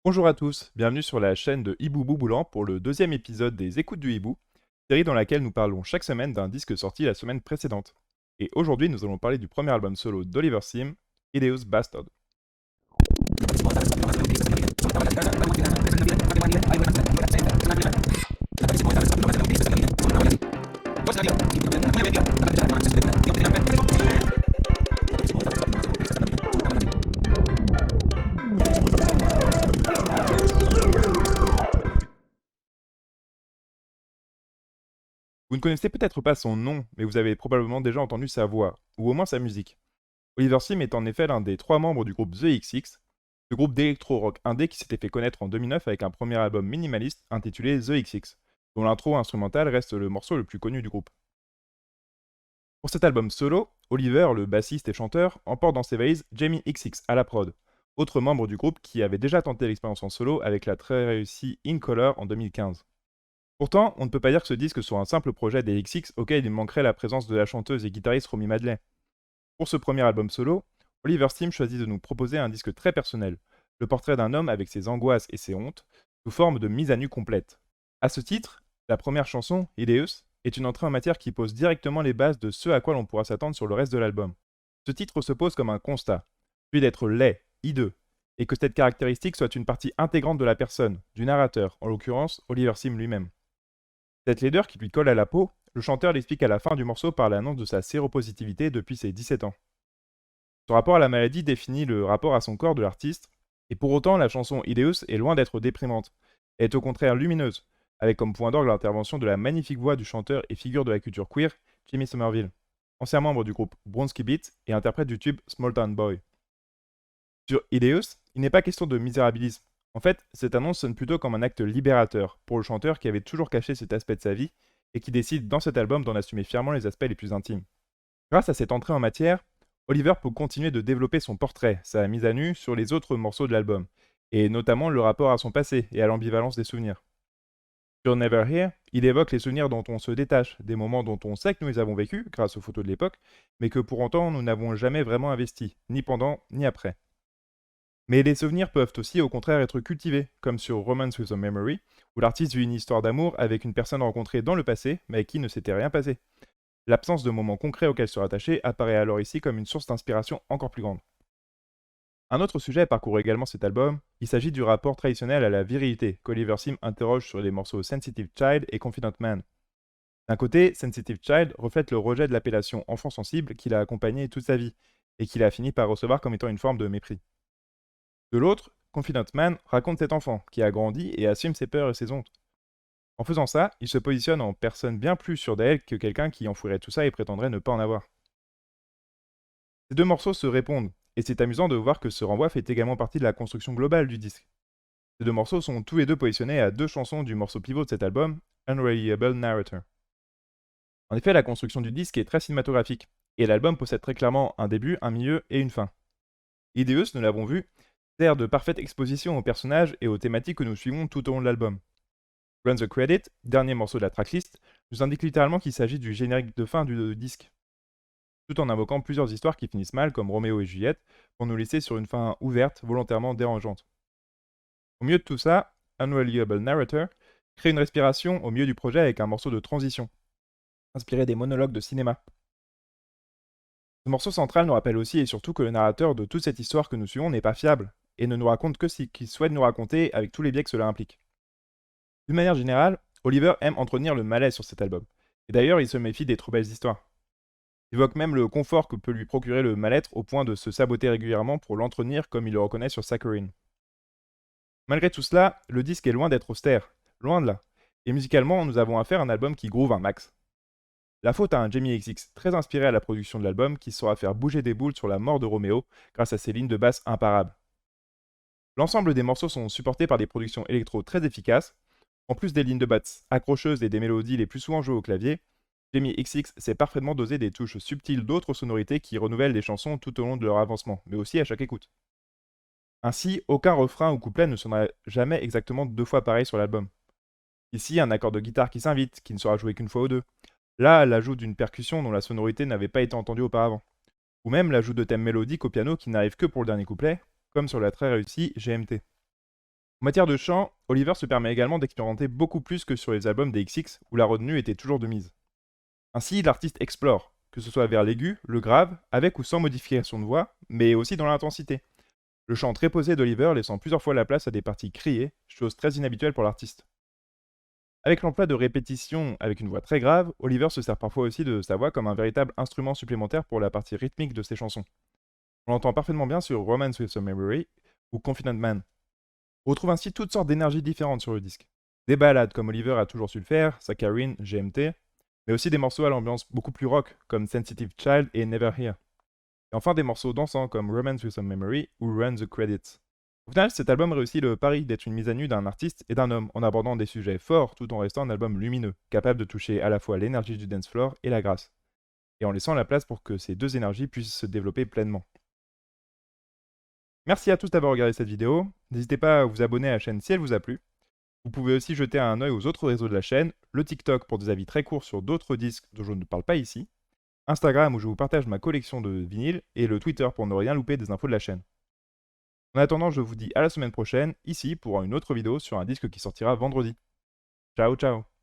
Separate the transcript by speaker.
Speaker 1: Bonjour à tous, bienvenue sur la chaîne de Hibou Bouboulan pour le deuxième épisode des Écoutes du Hibou, série dans laquelle nous parlons chaque semaine d'un disque sorti la semaine précédente. Et aujourd'hui, nous allons parler du premier album solo d'Oliver Sim, Idiot's Bastard. Vous ne connaissez peut-être pas son nom, mais vous avez probablement déjà entendu sa voix, ou au moins sa musique. Oliver Sim est en effet l'un des trois membres du groupe The XX, le groupe d'électro-rock indé qui s'était fait connaître en 2009 avec un premier album minimaliste intitulé The XX, dont l'intro instrumentale reste le morceau le plus connu du groupe. Pour cet album solo, Oliver, le bassiste et chanteur, emporte dans ses valises Jamie XX à la prod, autre membre du groupe qui avait déjà tenté l'expérience en solo avec la très réussie In Color en 2015. Pourtant, on ne peut pas dire que ce disque soit un simple projet des XX auquel il manquerait la présence de la chanteuse et guitariste Romy Madley. Pour ce premier album solo, Oliver Sim choisit de nous proposer un disque très personnel, le portrait d'un homme avec ses angoisses et ses hontes, sous forme de mise à nu complète. À ce titre, la première chanson, Idios, est une entrée en matière qui pose directement les bases de ce à quoi l'on pourra s'attendre sur le reste de l'album. Ce titre se pose comme un constat, celui d'être laid, hideux, et que cette caractéristique soit une partie intégrante de la personne, du narrateur, en l'occurrence Oliver Sim lui-même. Cette laideur qui lui colle à la peau, le chanteur l'explique à la fin du morceau par l'annonce de sa séropositivité depuis ses 17 ans. Son rapport à la maladie définit le rapport à son corps de l'artiste, et pour autant la chanson Idios est loin d'être déprimante. Elle est au contraire lumineuse, avec comme point d'orgue l'intervention de la magnifique voix du chanteur et figure de la culture queer, Jimmy Somerville, ancien membre du groupe Bronski Beat et interprète du tube Small Town Boy. Sur Idios, il n'est pas question de misérabilisme. En fait, cette annonce sonne plutôt comme un acte libérateur pour le chanteur qui avait toujours caché cet aspect de sa vie et qui décide dans cet album d'en assumer fièrement les aspects les plus intimes. Grâce à cette entrée en matière, Oliver peut continuer de développer son portrait, sa mise à nu, sur les autres morceaux de l'album, et notamment le rapport à son passé et à l'ambivalence des souvenirs. Sur Never Here, il évoque les souvenirs dont on se détache, des moments dont on sait que nous les avons vécus grâce aux photos de l'époque, mais que pour autant nous n'avons jamais vraiment investi, ni pendant, ni après. Mais les souvenirs peuvent aussi au contraire être cultivés, comme sur Romance with a Memory, où l'artiste vit une histoire d'amour avec une personne rencontrée dans le passé, mais avec qui ne s'était rien passé. L'absence de moments concrets auxquels se rattacher apparaît alors ici comme une source d'inspiration encore plus grande. Un autre sujet parcourt également cet album, il s'agit du rapport traditionnel à la virilité qu'Oliver Sim interroge sur les morceaux Sensitive Child et Confident Man. D'un côté, Sensitive Child reflète le rejet de l'appellation enfant sensible qu'il a accompagné toute sa vie, et qu'il a fini par recevoir comme étant une forme de mépris. De l'autre, Confident Man raconte cet enfant qui a grandi et assume ses peurs et ses hontes. En faisant ça, il se positionne en personne bien plus sûre d'elle que quelqu'un qui enfouirait tout ça et prétendrait ne pas en avoir. Ces deux morceaux se répondent, et c'est amusant de voir que ce renvoi fait également partie de la construction globale du disque. Ces deux morceaux sont tous les deux positionnés à deux chansons du morceau pivot de cet album, Unreliable Narrator. En effet, la construction du disque est très cinématographique, et l'album possède très clairement un début, un milieu et une fin. Ideus, nous l'avons vu, sert de parfaite exposition aux personnages et aux thématiques que nous suivons tout au long de l'album. Run the Credit, dernier morceau de la tracklist, nous indique littéralement qu'il s'agit du générique de fin du disque, tout en invoquant plusieurs histoires qui finissent mal, comme Roméo et Juliette, pour nous laisser sur une fin ouverte, volontairement dérangeante. Au milieu de tout ça, Unreliable Narrator crée une respiration au milieu du projet avec un morceau de transition, inspiré des monologues de cinéma. Ce morceau central nous rappelle aussi et surtout que le narrateur de toute cette histoire que nous suivons n'est pas fiable, et ne nous raconte que ce qu'il souhaite nous raconter avec tous les biais que cela implique. D'une manière générale, Oliver aime entretenir le malaise sur cet album, et d'ailleurs il se méfie des trop belles histoires. Il évoque même le confort que peut lui procurer le mal-être au point de se saboter régulièrement pour l'entretenir comme il le reconnaît sur Saccharine. Malgré tout cela, le disque est loin d'être austère, loin de là. Et musicalement, nous avons affaire à un album qui groove un max. La faute à un Jamie XX très inspiré à la production de l'album qui saura faire bouger des boules sur la mort de Roméo grâce à ses lignes de basse imparables. L'ensemble des morceaux sont supportés par des productions électro très efficaces. En plus des lignes de basse accrocheuses et des mélodies les plus souvent jouées au clavier, Jamie XX sait parfaitement doser des touches subtiles d'autres sonorités qui renouvellent les chansons tout au long de leur avancement, mais aussi à chaque écoute. Ainsi, aucun refrain ou couplet ne sonnera jamais exactement deux fois pareil sur l'album. Ici, un accord de guitare qui s'invite, qui ne sera joué qu'une fois ou deux. Là, l'ajout d'une percussion dont la sonorité n'avait pas été entendue auparavant. Ou même l'ajout de thèmes mélodiques au piano qui n'arrive que pour le dernier couplet, comme sur la très réussie GMT. En matière de chant, Oliver se permet également d'expérimenter beaucoup plus que sur les albums des XX où la retenue était toujours de mise. Ainsi, l'artiste explore, que ce soit vers l'aigu, le grave, avec ou sans modification de voix, mais aussi dans l'intensité. Le chant très posé d'Oliver laissant plusieurs fois la place à des parties criées, chose très inhabituelle pour l'artiste. Avec l'emploi de répétitions avec une voix très grave, Oliver se sert parfois aussi de sa voix comme un véritable instrument supplémentaire pour la partie rythmique de ses chansons. On l'entend parfaitement bien sur Romance with Some Memory ou Confident Man. On retrouve ainsi toutes sortes d'énergies différentes sur le disque. Des ballades comme Oliver a toujours su le faire, Saccharine, GMT, mais aussi des morceaux à l'ambiance beaucoup plus rock comme Sensitive Child et Never Here. Et enfin des morceaux dansants comme Romance with Some Memory ou Run the Credits. Au final, cet album réussit le pari d'être une mise à nu d'un artiste et d'un homme en abordant des sujets forts tout en restant un album lumineux, capable de toucher à la fois l'énergie du dance floor et la grâce, et en laissant la place pour que ces deux énergies puissent se développer pleinement. Merci à tous d'avoir regardé cette vidéo, n'hésitez pas à vous abonner à la chaîne si elle vous a plu. Vous pouvez aussi jeter un œil aux autres réseaux de la chaîne, le TikTok pour des avis très courts sur d'autres disques dont je ne parle pas ici, Instagram où je vous partage ma collection de vinyles, et le Twitter pour ne rien louper des infos de la chaîne. En attendant, je vous dis à la semaine prochaine, ici, pour une autre vidéo sur un disque qui sortira vendredi. Ciao ciao.